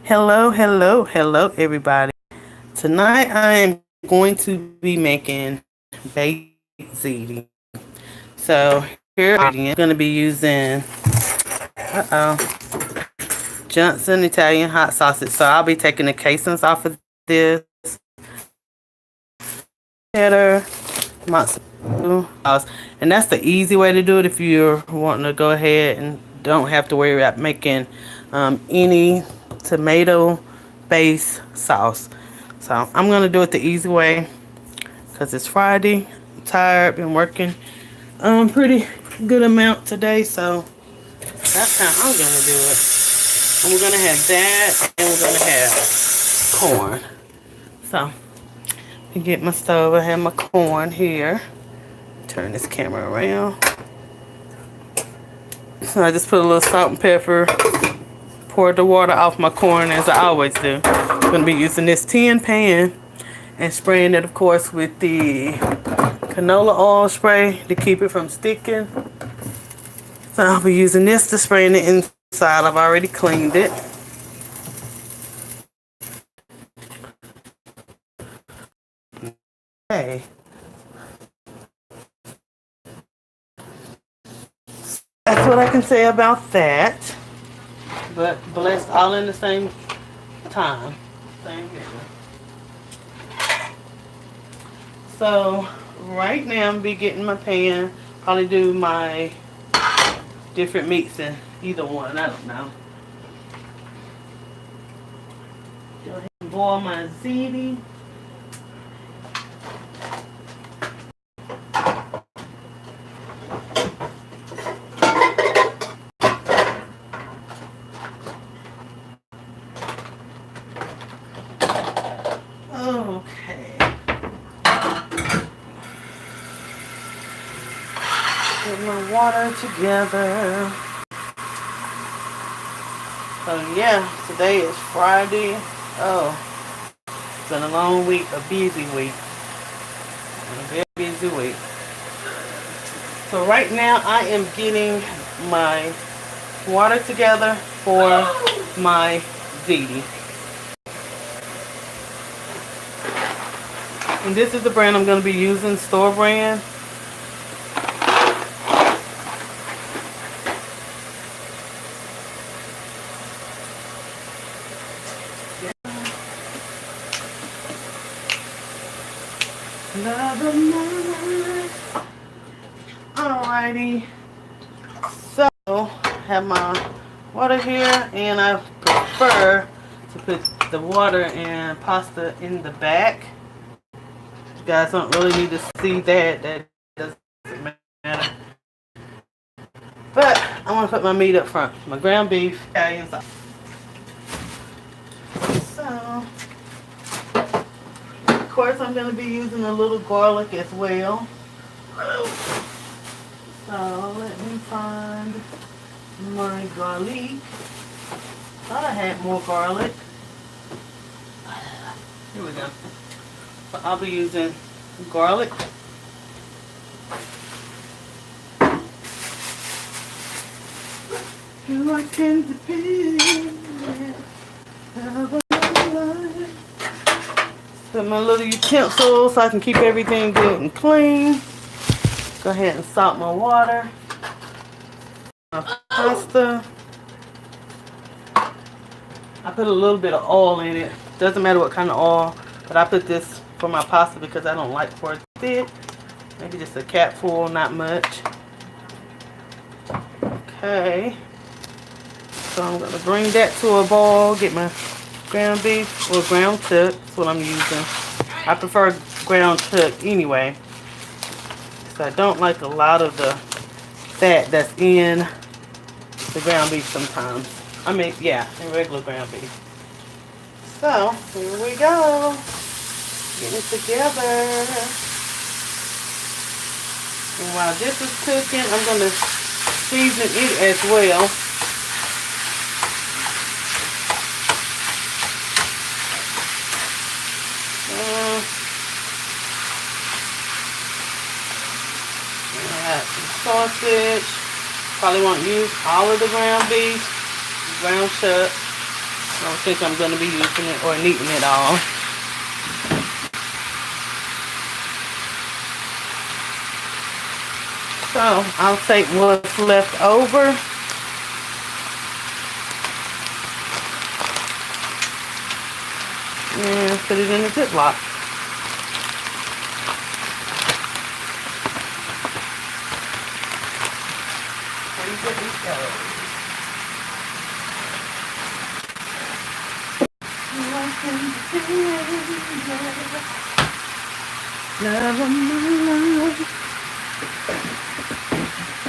Hello, hello, hello, everybody. Tonight I am going to be making baked ziti. So here are the ingredients. I'm going to be using Johnson Italian hot sausage. So I'll be taking the casings off of this, cheddar, mozzarella sauce, and that's the easy way to do it if you're wanting to go ahead and don't have to worry about making any tomato-based sauce. So I'm gonna do it the easy way because it's Friday. I'm tired, been working pretty good amount today, so that's how I'm gonna do it. And we're gonna have that, and we're gonna have corn. So I get my stove. I have my corn here. Turn this camera around. So I just put a little salt and pepper. Pour the water off my corn as I always do. I'm gonna be using this tin pan and spraying it, of course, with the canola oil spray to keep it from sticking. So I'll be using this to spray the inside. I've already cleaned it. Okay. That's what I can say about that. But blessed all in the same time. Same here. So right now I'm be getting my pan. Probably do my different meats in either one. I don't know. Go ahead and boil my ziti. Okay. Get my water together. So yeah, today is Friday. Oh, it's been a long week, a busy week. A very busy week. So right now I am getting my water together for my ziti. And this is the brand I'm going to be using, store brand. Alrighty. So, have my water here, and I prefer to put the water and pasta in the back. You guys don't really need to see that. That doesn't matter. But I want to put my meat up front. My ground beef, Italian sauce. So, of course, I'm going to be using a little garlic as well. So let me find my garlic. Thought I had more garlic. Here we go. So I'll be using garlic. You are tend to be. Put my little utensil so I can keep everything good and clean. Go ahead and salt my water. My pasta. I put a little bit of oil in it. Doesn't matter what kind of oil, but I put this for my pasta because I don't like for it thick. Maybe just a capful, not much. Okay. So I'm going to bring that to a boil. Get my ground beef or ground chuck. That's what I'm using. I prefer ground chuck anyway. So I don't like a lot of the fat that's in the ground beef sometimes. I mean, yeah, in regular ground beef. So, here we go. Get it together. And while this is cooking, I'm going to season it as well. Sausage. Probably won't use all of the ground beef, ground chuck. I don't think I'm going to be using it or needing it all. So I'll take what's left over and put it in the Ziploc.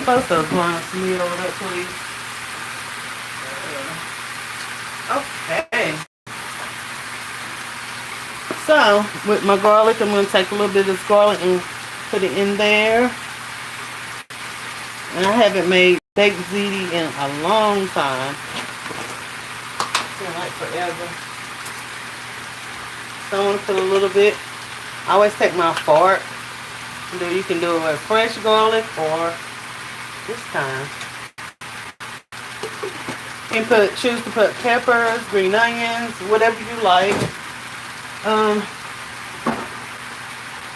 Post those blinds to me over there, please. Okay. So, with my garlic, I'm going to take a little bit of this garlic and put it in there. And I haven't made baked ziti in a long time. It's been like forever. So I'm going to put a little bit. I always take my fork. You can do it with fresh garlic or this time. You can choose to put peppers, green onions, whatever you like.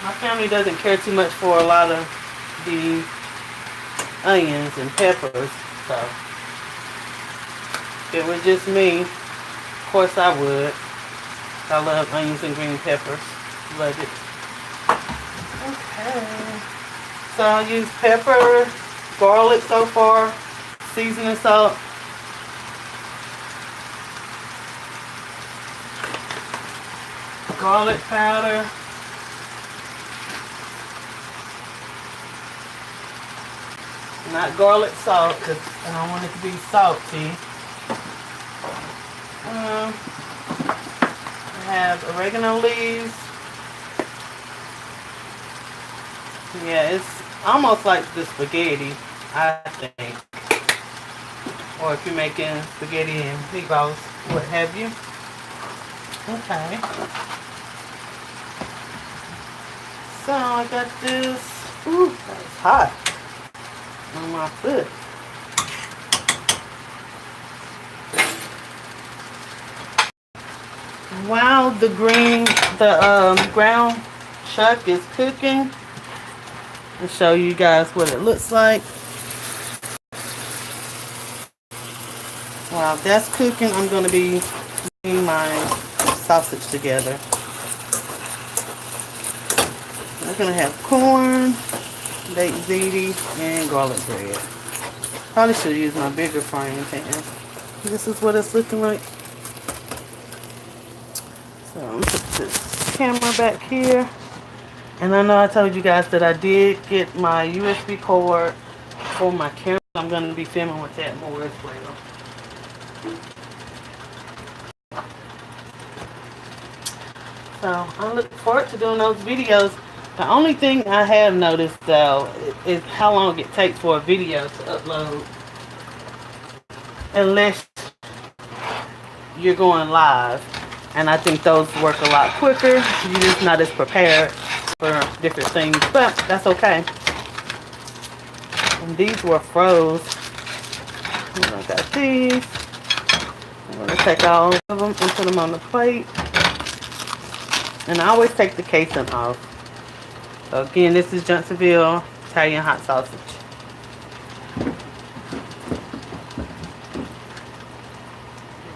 My family doesn't care too much for a lot of the onions and peppers, so if it was just me, of course I would. I love onions and green peppers. Love it. Okay. So I'll use pepper, garlic so far, seasoning salt. Garlic powder. Not garlic salt because I don't want it to be salty. I have oregano leaves. Yeah, it's almost like the spaghetti, I think. Or if you're making spaghetti and meatballs, what have you. Okay. So I got this. Ooh, that's hot on my foot. While the ground chuck is cooking, I'll show you guys what it looks like. While that's cooking, I'm going to be putting my sausage together. I'm going to have corn, baked ziti, and garlic bread. Probably should use my bigger frying pan. This is what it's looking like. So I'm going to put this camera back here. And I know I told you guys that I did get my USB cord for my camera. I'm going to be filming with that more as well. So I look forward to doing those videos. The only thing I have noticed though is how long it takes for a video to upload. Unless you're going live. And I think those work a lot quicker. You're just not as prepared for different things. But that's okay. And these were froze. I got these. I'm going to take all of them and put them on the plate. And I always take the casing off. So again, this is Johnsonville Italian hot sausage.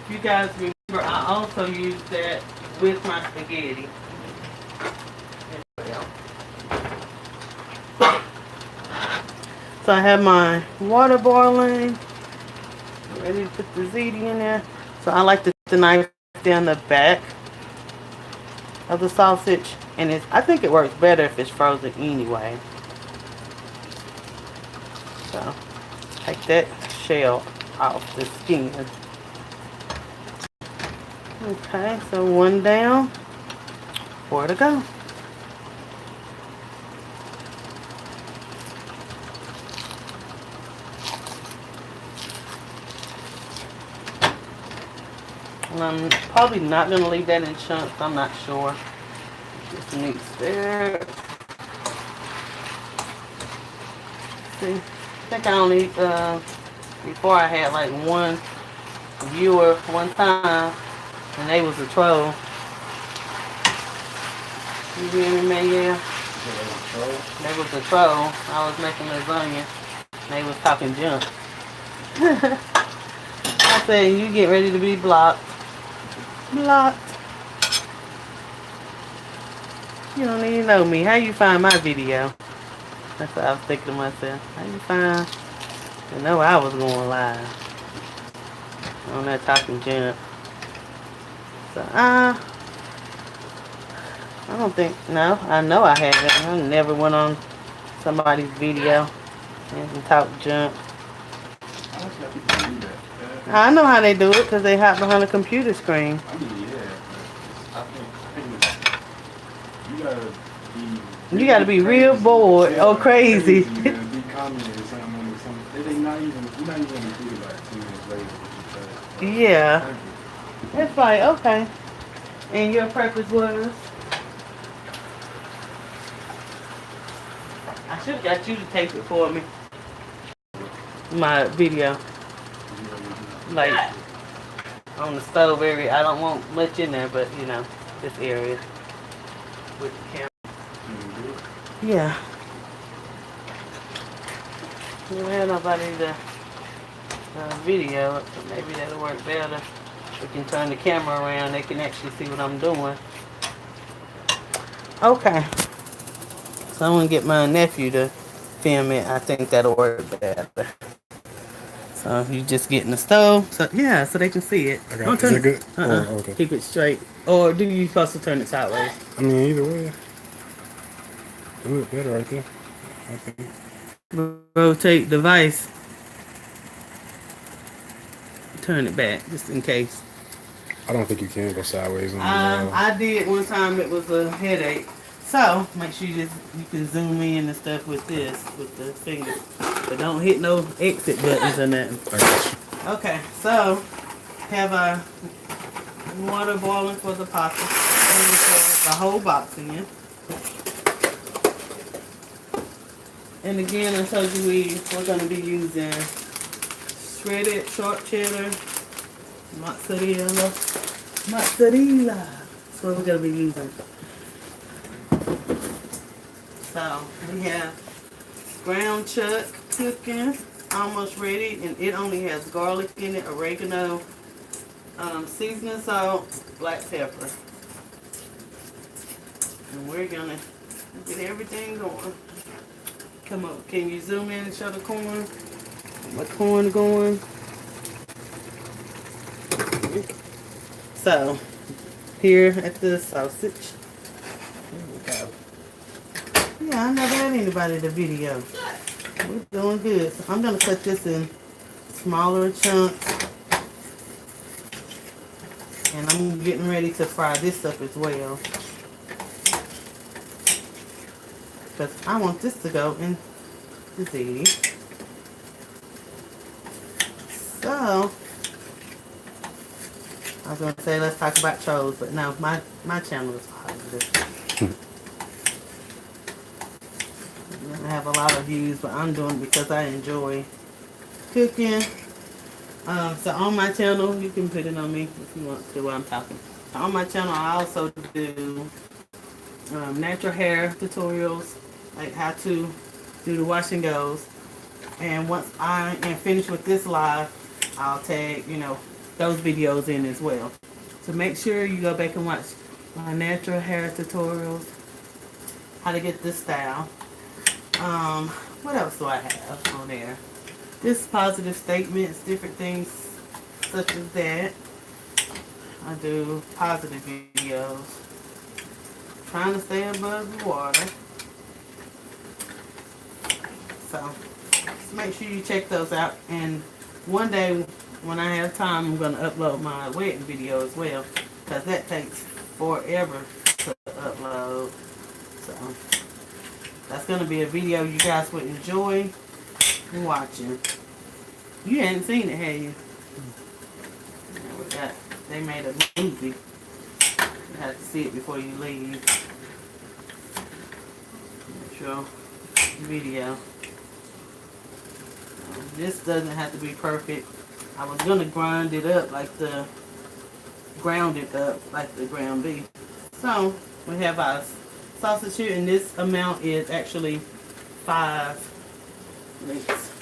If you guys remember, I also use that with my spaghetti. So I have my water boiling. I'm ready to put the ziti in there. So I like to knife down the back of the sausage, and I think it works better if it's frozen anyway. So take that shell off the skin. Okay, so one down, 4 to go. And I'm probably not going to leave that in chunks. I'm not sure. Just meats there. See, I think I only, before I had like viewer one time, and they was a troll. You hear me, man? Yeah. They was a troll. I was making lasagna. They was talking junk. I said, you get ready to be blocked. Blocked. You don't even know me. How you find my video? That's what I was thinking to myself. How you find? You know I was going live on that talking junk. So I don't think. No, I know I haven't. I never went on somebody's video and talked junk. I know how they do it because they hide behind a computer screen. I mean, yeah. I think you gotta be real bored or crazy. You gotta be commenting something. You're not even gonna do it like 2 minutes later. Yeah. It's like, okay. And your purpose was? I should have got you to tape it for me. My video. Like, on the stove area. I don't want much in there, but, you know, this area. With the camera. Yeah. We don't have nobody to video it, so maybe that'll work better. We can turn the camera around, they can actually see what I'm doing. Okay. So I'm gonna get my nephew to film it. I think that'll work better. So you just get in the stove, so yeah, so they can see it. Okay. Is that good? Okay. Keep it straight. Or do you supposed to turn it sideways? I mean, either way. It look better right there. I think. Rotate the vise. Turn it back, just in case. I don't think you can go sideways on I did one time. It was a headache. So make sure you can zoom in and stuff with this with the finger, but don't hit no exit buttons or nothing. Okay, so have a water boiling for the pasta. And we put the whole box in. And again, I told you we're going to be using shredded sharp cheddar, mozzarella. That's what we're going to be using. So we have ground chuck cooking, almost ready, and it only has garlic in it, oregano, seasoning salt, black pepper. And we're going to get everything going. Come on, can you zoom in and show the corn? What corn going? So, here at the sausage. Here we go. Yeah, I never had anybody to video. We're doing good. So I'm going to cut this in smaller chunks. And I'm getting ready to fry this up as well. Because I want this to go in the ziti. So, I was going to say let's talk about trolls, but no, my channel is positive. I have a lot of views, but I'm doing it because I enjoy cooking. So on my channel, you can put it on me if you want to while I'm talking. On my channel, I also do natural hair tutorials, like how to do the wash and goes. And once I am finished with this live, I'll tag, those videos in as well. So make sure you go back and watch my natural hair tutorials, how to get this style. What else do I have on there? Just positive statements, different things such as that. I do positive videos. Trying to stay above the water. So, just make sure you check those out. And one day, when I have time, I'm going to upload my wedding video as well. Because that takes forever to upload. So, that's going to be a video you guys would enjoy watching. You hadn't seen it, have you? They made a movie. You have to see it before you leave. Show video. This doesn't have to be perfect. I was gonna grind it up like the ground it up like the ground beef. So we have our sausage here, and this amount is actually 5 links.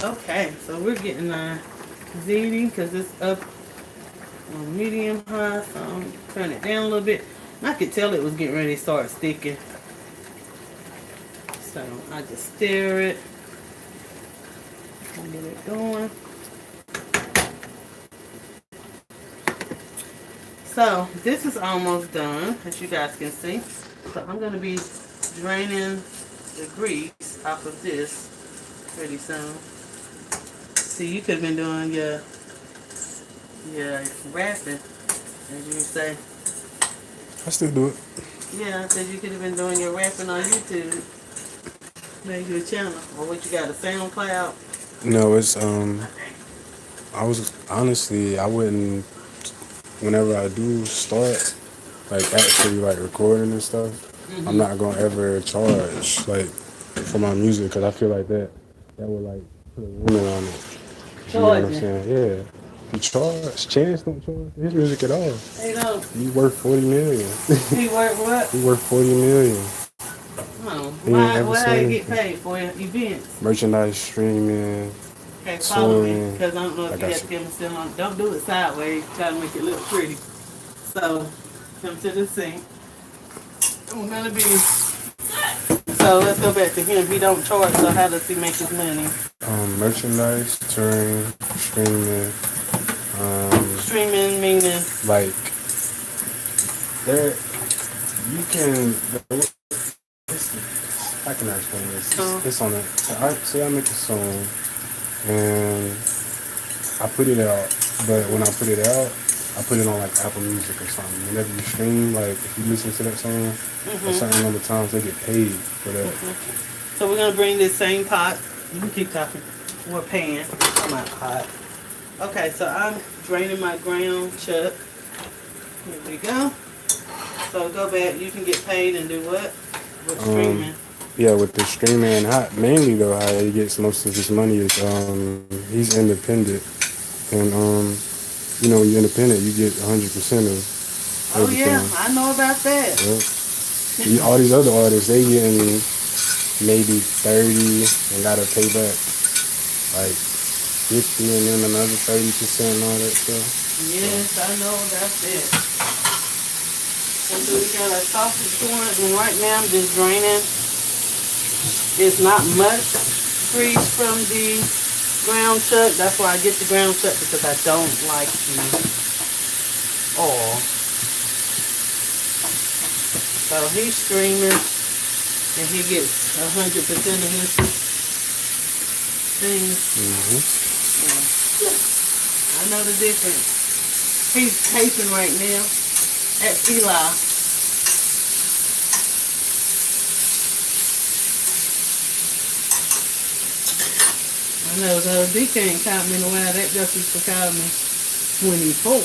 Okay, so we're getting our ziti because it's up on medium high, so I'm turn it down a little bit. And I could tell it was getting ready to start sticking. So I just stir it and get it going. So this is almost done, as you guys can see. So I'm going to be draining the grease off of this pretty soon. See, you could have been doing your wrapping, as you say. I still do it. Yeah, I said you could have been doing your rapping on YouTube. Made your channel. Or what you got, a SoundCloud? No, it's I was honestly I wouldn't. Whenever I do start, like actually like recording and stuff, I'm not gonna ever charge like for my music because I feel like that would like put a limit on it. You know what I'm saying? Yeah. You charge. Chance don't charge his music at all. They don't. You worth 40 million. He worth what? You worth 40 million. Oh, why you get paid for events? Merchandise, streaming. Okay, follow me, touring. because I don't know if you have to get them still on. Don't do it sideways. Try to make it look pretty. So, come to the sink. I'm gonna be. So let's go back to him. He don't charge. So how does he make his money? Merchandise, touring, streaming. Streaming meaning Like there, you can. How can I explain this? It's on it. Say I make a song and I put it out, but when I put it out, I put it on like Apple Music or something. Whenever you stream, like if you listen to that song, a certain number of times they get paid for that. So we're gonna bring this same pot. You can keep talking. Or pan. I'm not pot. Okay, so I'm draining my ground chuck. Here we go. So go back. You can get paid and do what? With streaming. Yeah, with the streaming, mainly though, how he gets most of his money is he's independent, and you know, when you're independent, you get 100% of everything. Oh yeah, I know about that. Yep. All these other artists, they getting maybe 30 and gotta pay back like 50 and then another 30% and all that stuff. Yes, I know about that. And so we got our sausage going, and right now I'm just draining. It's not much grease from the ground chuck. That's why I get the ground chuck, because I don't like the oil. So he's streaming, and he gets 100% of his thing. I know the difference. He's taping right now at Eli. I know the DK ain't caught me in a while. That just used to call me 24.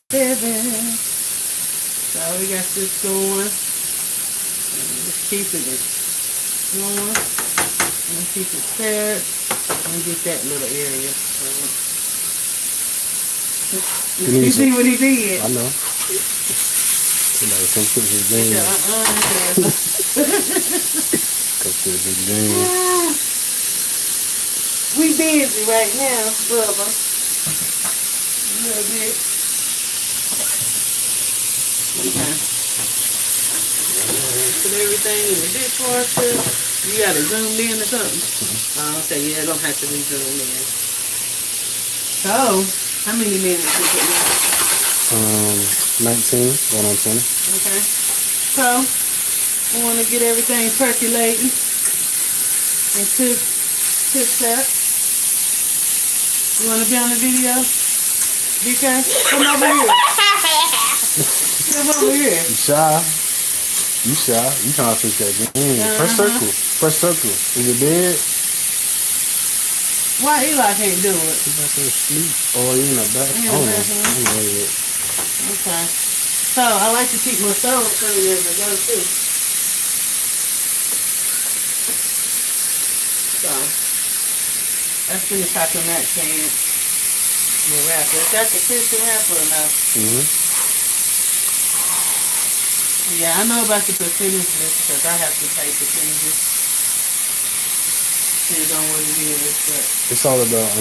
7. So we got this going. And just keeping it going. And keep it stirred. And get that little area. You see what he did? I know. Somebody come put his game. Come put his game. We busy right now, brother. A little bit. Okay. Put everything in the dishwasher. You got it zoomed in or something? Okay, yeah, it don't have to be zoomed in. So, how many minutes is it now? 19, going on 20. Okay. So, we want to get everything percolating and cooked up. You want to be on the video? DK, come over here. Come over here. You shy? You shy? You trying to fix that game? Press circle. Press circle. Is it dead? Why Eli can't do it? He's back there asleep. Oh, you in the back? In the I don't bathroom. know. Okay. So I like to keep my stove clean as I go too. So let's finish packing that can. The wrapper. Is that the Christian wrapper or no? Yeah, I know about the percentage list because I have to pay percentages. Depends on what it is, but It's all about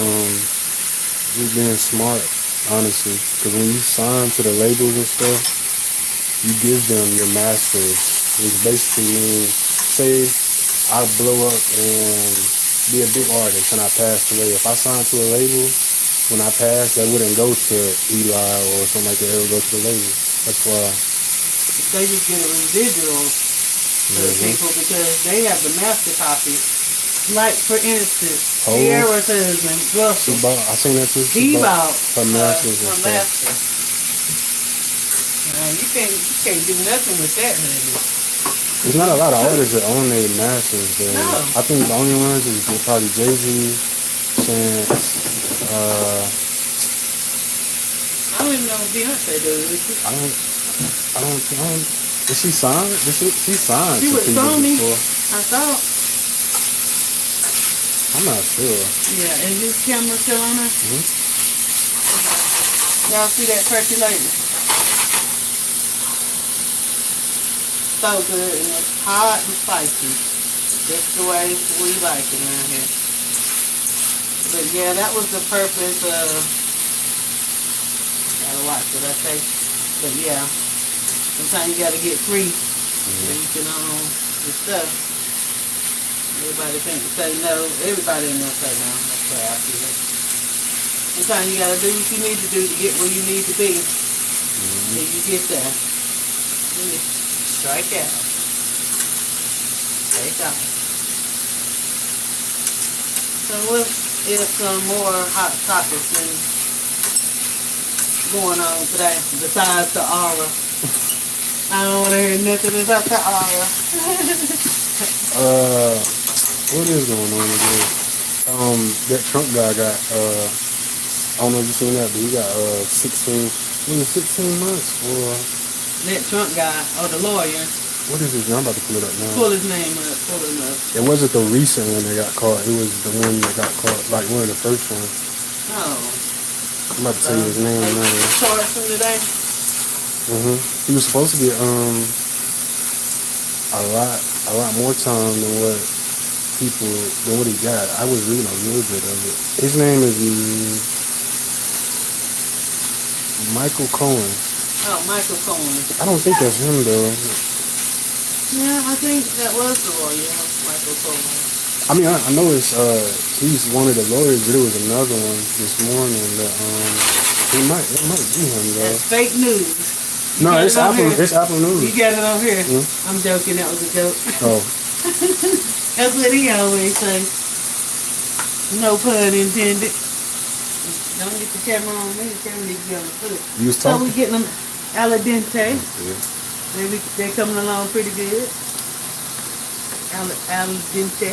you being smart, honestly. Because when you sign to the labels and stuff, you give them your masters, which basically means, say I blow up and be a big artist and I passed away. If I sign to a label, when I pass, that wouldn't go to Eli or something like that. It would go to the label. That's why. they just get a residual to the people because they have the master copy. Like, for instance, Sierra's husband, Russell. I seen that too. He bought her masters and her stuff. master. You can't do nothing with that, honey. There's not a lot of artists that own their masters. No. I think the only ones is probably Jay-Z, Chance. I don't even know if Beyonce does. I don't. Is she signed? She signed She to was people Sony, before. I thought. I'm not sure. Yeah, is this camera still on her? Y'all see that percolating? So good, and it's hot and spicy. Just the way we like it around here. But yeah, that was the purpose of, gotta watch what I say. But yeah, sometimes you gotta get free so you can own your stuff. Everybody think to say no. Everybody ain't gonna say no. That's the way I feel it. Sometimes you gotta do what you need to do to get where you need to be. Till you get there. Strike out. Take out. So what is some more hot topics going on today besides the aura? I don't want to hear nothing about the aura. What is going on today? That Trump guy got I don't know if you seen that, but he got 16 months for That Trump guy, or the lawyer. What is his name? I'm about to pull it up now. Pull his name up, pull him up. It wasn't the recent one that got caught. It was the one that got caught, like one of the first ones. Oh. I'm about to tell you his name now. Charged him today? He was supposed to get a lot more time than what he got. I was reading a little bit of it. His name is Michael Cohen. Oh, Michael Cohen. I don't think that's him though. Yeah, I think that was the lawyer, Michael Cohen. I mean, I know he's one of the lawyers, but it was another one this morning that it might be him though. That's fake news. No, it's Apple News. You got it on here. I'm joking, that was a joke. Oh. That's what he always say. No pun intended. Don't get the camera on me, the camera needs to be on the foot. You was talking? So we getting them al dente. Yeah. They're coming along pretty good. Al dente.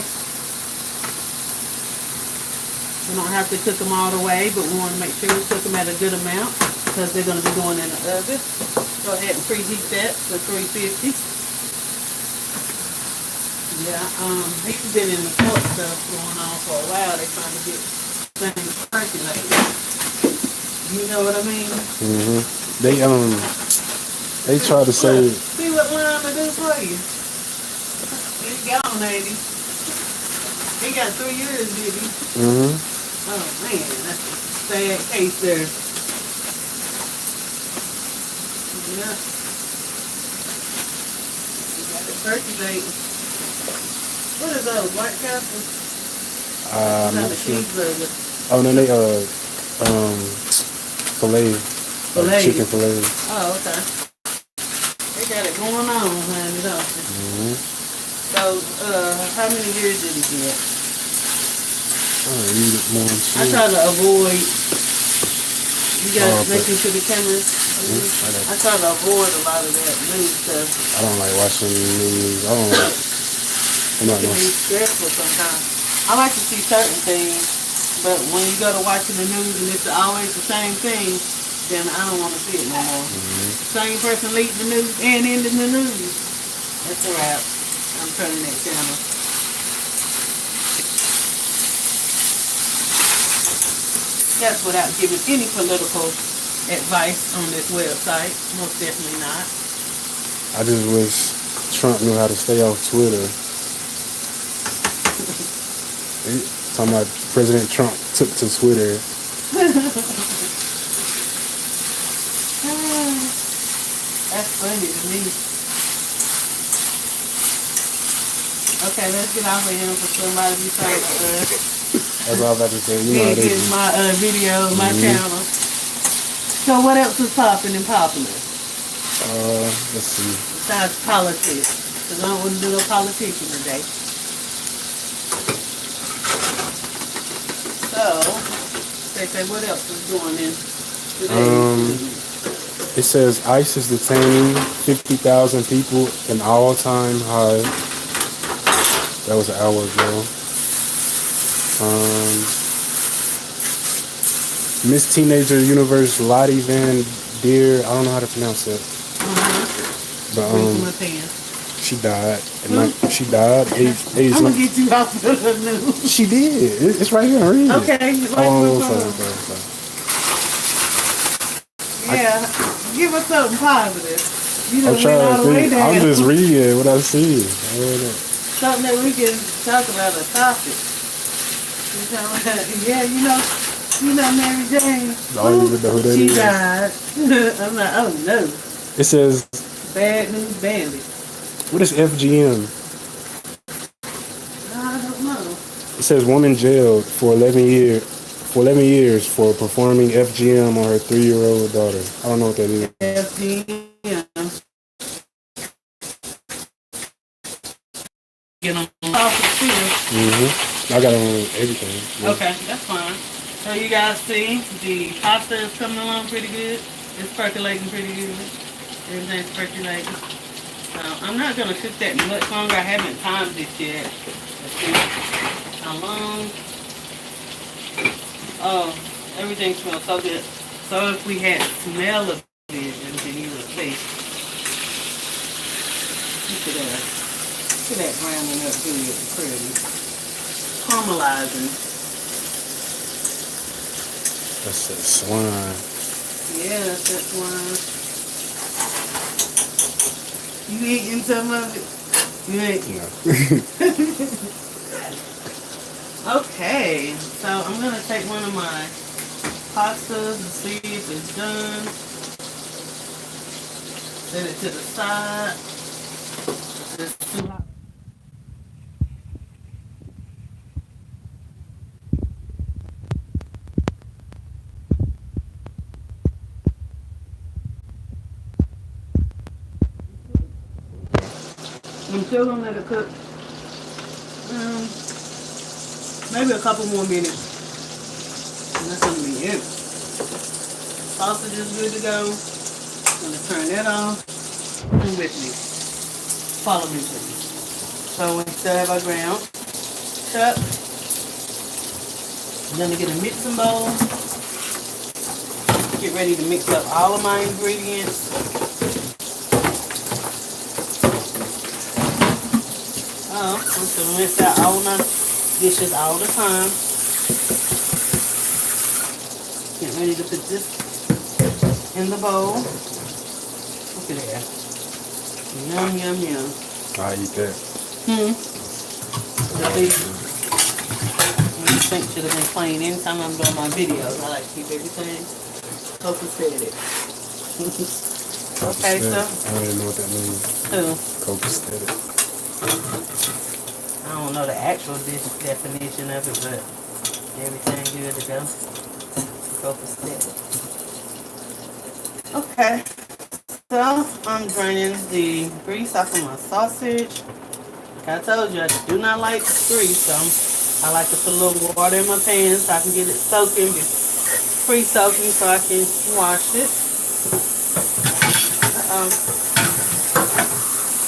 We don't have to cook them all the way, but we want to make sure we cook them at a good amount because they're going to be going in the oven. Go ahead and preheat that to 350. Yeah, he's been in the pork stuff going on for a while. They're trying to get things percolated. You know what I mean? They try to say. See what Lana do for you? He's gone, ain't he? He got 3 years, did he? Oh man, that's a sad case there. Yeah. You got it percolating. What is those, White Castle? I'm not a sure. cheeseburger. Oh no, they filet. Filet. Chicken filet. Oh, okay. They got it going on, honey, don't they? So, how many years did he get? I'll read it more. I try to avoid. You guys listen to the cameras. I try to avoid a lot of that news stuff. I don't like watching news. It can be stressful sometimes. I like to see certain things, but when you go to watching the news and it's always the same thing, then I don't want to see it no more. Same person leading the news and ending the news. That's a wrap. I'm turning that channel. That's without giving any political advice on this website. Most definitely not. I just wish Trump knew how to stay off Twitter. Talking about President Trump took to Twitter. That's funny to me. Okay, let's get off of him for somebody be trying to That's all I was about to say. You know how they get do. my video, my channel. So what else is popping and popular? Let's see. Besides politics. Because I don't want to do no politician today. So, they say what else is going in today? It says ICE is detaining 50,000 people, an all-time high. That was an hour ago. Miss Teenager Universe Lottie Van Deer, I don't know how to pronounce it. But she died. She died. Age I'm gonna get you off the news. She did. It's right here. Read it. Okay. Yeah. Give us something positive. You I'm done went all the way down. I'm just reading what I see. Something that we can talk about, a topic. Yeah, you know Mary Jane. I don't even know who that she is. died. I'm like, oh no. It says Bad News Bandit. what is FGM? I don't know. It says woman jailed for 11 years for performing FGM on her 3-year-old daughter. I don't know what that is. FGM. Get them off the field. I got on everything. Yeah. Okay, that's fine. So you guys see the pasta is coming along pretty good. It's percolating pretty good. Everything's percolating. So I'm not gonna cook that much longer. I haven't timed this yet. Let's see how long. Oh, everything smells so good. So if we had smell of it, then you would see. Look at that. Look at that browning up good and pretty. Caramelizing. That's that swine. Yeah, that's that swine. You eating some of it? You ain't? No. Okay, so I'm going to take one of my pastas and see if it's done. Set it to the side. It's too hot. I'm still gonna let it cook. Maybe a couple more minutes. And that's gonna be it. Sausage is good to go. I'm gonna turn that off. Come with me. Follow me, please. So we still have our ground chuck. I'm gonna get a mixing bowl. Get ready to mix up all of my ingredients. I'm gonna mix out all my dishes all the time. Get ready to put this in the bowl. Look at that. Yum, yum, yum. I eat that. The big sink should have been playing anytime I'm doing my videos. I like to keep everything copacetic. Okay, so. I don't even know what that means. Who? Copacetic. I don't know the actual definition of it, but everything good to go. Copacetic. Okay. So I'm draining the grease off of my sausage. Like I told you, I do not like grease, so I like to put a little water in my pan so I can get it soaking, pre-soaking so I can wash it.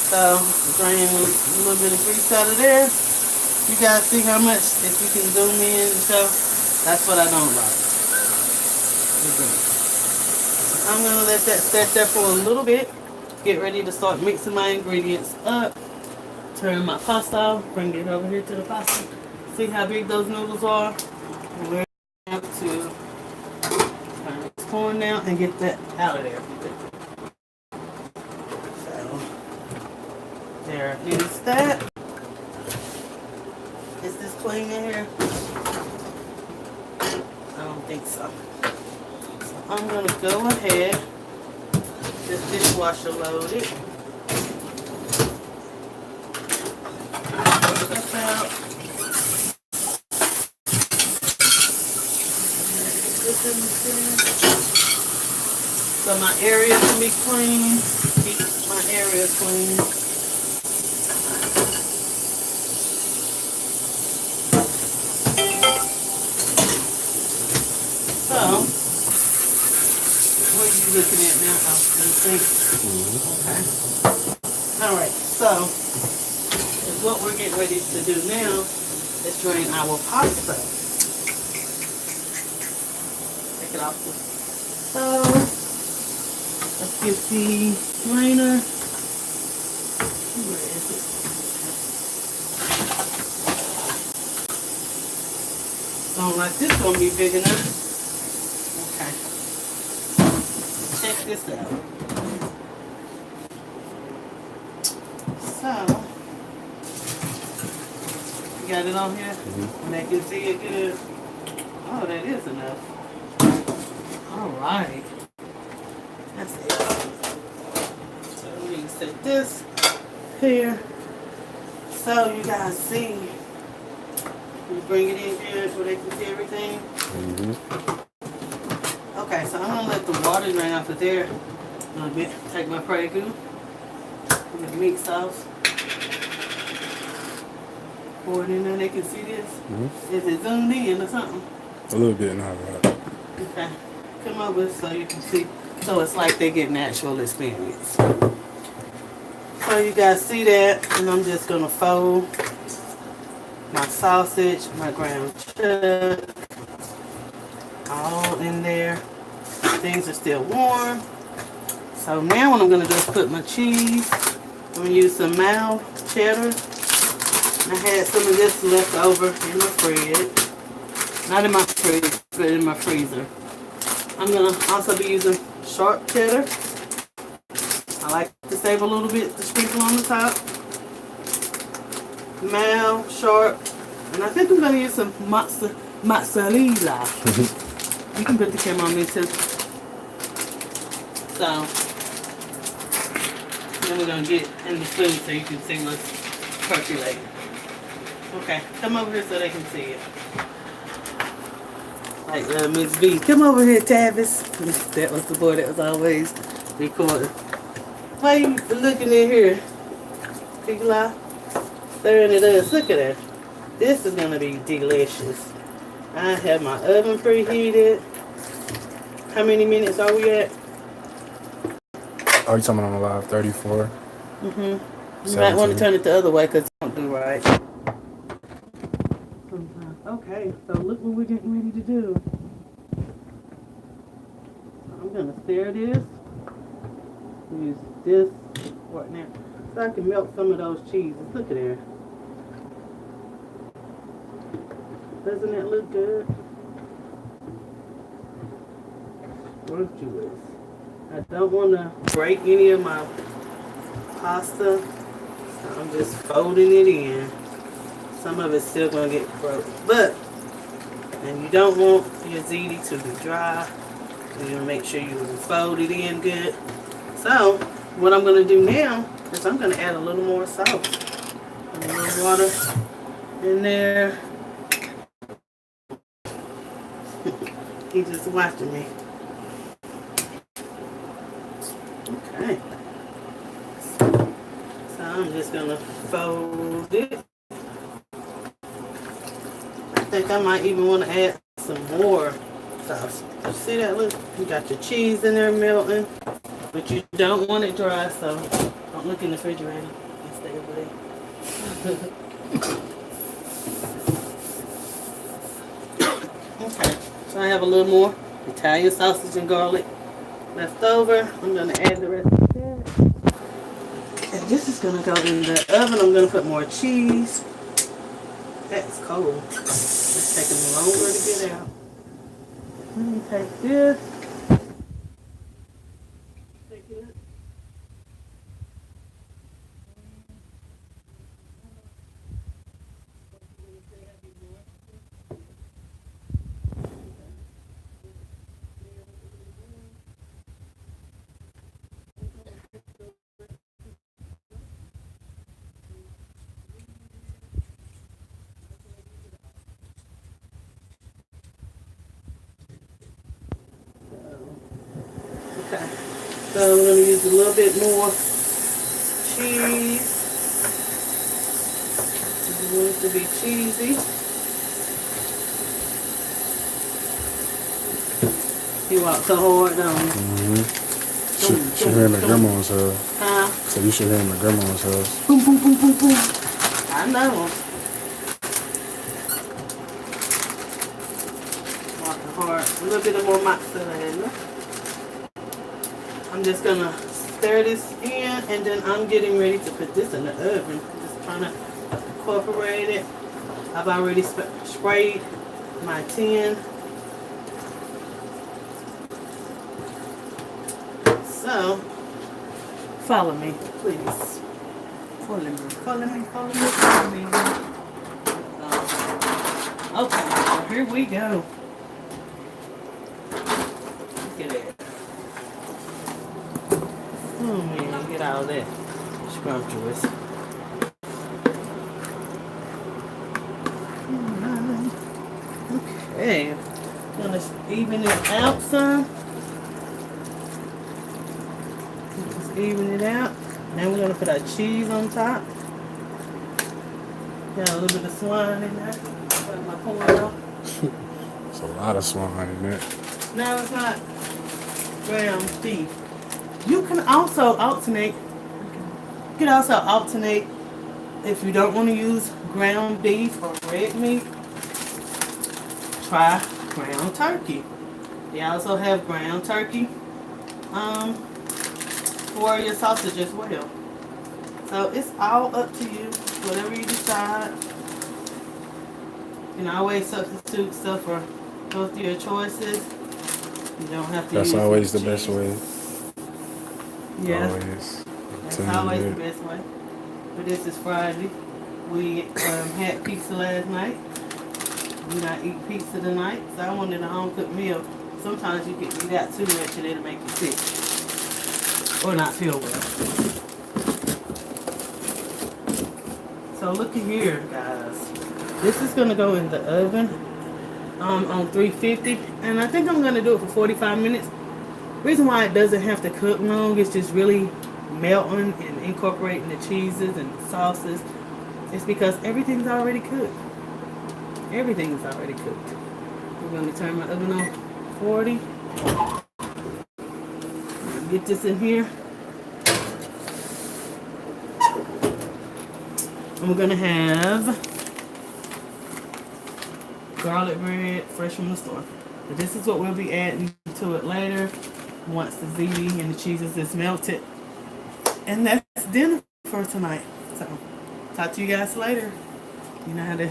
So drain a little bit of grease out of there. You guys see how much, if you can zoom in and show, that's what I don't like. I'm going to let that set there for a little bit. Get ready to start mixing my ingredients up. Turn my pasta off. Bring it over here to the pasta. See how big those noodles are? We're up to and get that out of there. So, there is that. Is this clean in here? I don't think so. So I'm going to go ahead. This dishwasher loaded. Pull this out. This in there. So my area can be clean. Keep my area clean. So, what are you looking at now? I was going to think. Okay. Alright, so, what we're getting ready to do now is drain our pasta. Take it off the stove. Let's get the drainer. Where is it? Don't like this one be big enough. Okay. Check this out. So, you got it on here? And they can see it good. Oh, that is enough. Alright. That's it. So we can set this here. So you guys see. You bring it in here so they can see everything. Okay, so I'm gonna let the water drain off of there a little bit. Take my Prego with the meat sauce. Pour it in there. They can see this. Is it zoomed in or something? A little bit now, right? Okay. Come over so you can see. So it's like they get natural experience. So you guys see that, and I'm just gonna fold my sausage, my ground chuck, all in there. Things are still warm. So now what I'm gonna do is put my cheese. I'm gonna use some mild cheddar. I had some of this left over in my fridge. Not in my fridge, but in my freezer. I'm gonna also be using sharp cheddar. I like to save a little bit to sprinkle on the top. Mild, sharp, and I think I'm gonna use some mozzarella. You can put the camera on me too. So, then we're gonna get in the food so you can see what's percolating. Okay, come over here so they can see it. Like Miss B, come over here, Tavis. That was the boy that was always recording. Why you looking in here? Pigla? Staring at us. Look at that. This is gonna be delicious. I have my oven preheated. How many minutes are we at? Oh, you talking on the live 34? You might want to turn it the other way because it don't do right. Okay, so look what we're getting ready to do. I'm gonna stir this. Use this right now so I can melt some of those cheeses. Look at there. Doesn't that look good? Scrumptious. I don't want to break any of my pasta, so I'm just folding it in. Some of it's still going to get broke, and you don't want your ziti to be dry. You're going to make sure you fold it in good. So, what I'm going to do now is I'm going to add a little more salt. A little water in there. He's just watching me. Okay. So I'm just going to fold it. I think I might even want to add some more sauce. You see that? Look, you got your cheese in there melting. But you don't want it dry, so don't look in the refrigerator and stay away. Okay, so I have a little more Italian sausage and garlic left over. I'm going to add the rest of that. And this is going to go in the oven. I'm going to put more cheese. That's cold. It's taking longer to get out. Let me take this. So I'm going to use a little bit more cheese. It wants to be cheesy. You walk so hard, don't you? Should hear my grandma's house. Huh? So you should hear my grandma's house. Boom, boom, boom, boom, boom. I know. Walking hard. A little bit of more mozzarella. I'm just gonna stir this in, and then I'm getting ready to put this in the oven. Just trying to incorporate it. I've already sprayed my tin. So, follow me, please. Follow me, follow me, follow me, follow me. Okay, so here we go. Look at that. Oh man, get all that scrumptious. Okay, gonna even it out some. Just even it out. Now we're gonna put our cheese on top. Got a little bit of swine in there. Got my corn off. There's a lot of swine in there. No, it's not ground beef. You can also alternate. You can also alternate if you don't want to use ground beef or red meat. Try ground turkey. They also have ground turkey for your sausage as well. So it's all up to you, whatever you decide. You can always substitute stuff for both of your choices. You don't have to. That's use always the cheese. best way. Yeah, Always. that's always the best way. But this is Friday. We had pizza last night. We not eat pizza tonight, so I wanted a home cooked meal. Sometimes you got too much and it'll make you sick or not feel well. So looky here, guys. This is gonna go in the oven on 350, and I think I'm gonna do it for 45 minutes. Reason why it doesn't have to cook long, it's just really melting and incorporating the cheeses and sauces. It's because everything's already cooked. Everything is already cooked. We're going to turn my oven on 40. Get this in here. And we're going to have garlic bread fresh from the store. But this is what we'll be adding to it later once the ziti and the cheeses is melted. And that's dinner for tonight. So, talk to you guys later. You know how to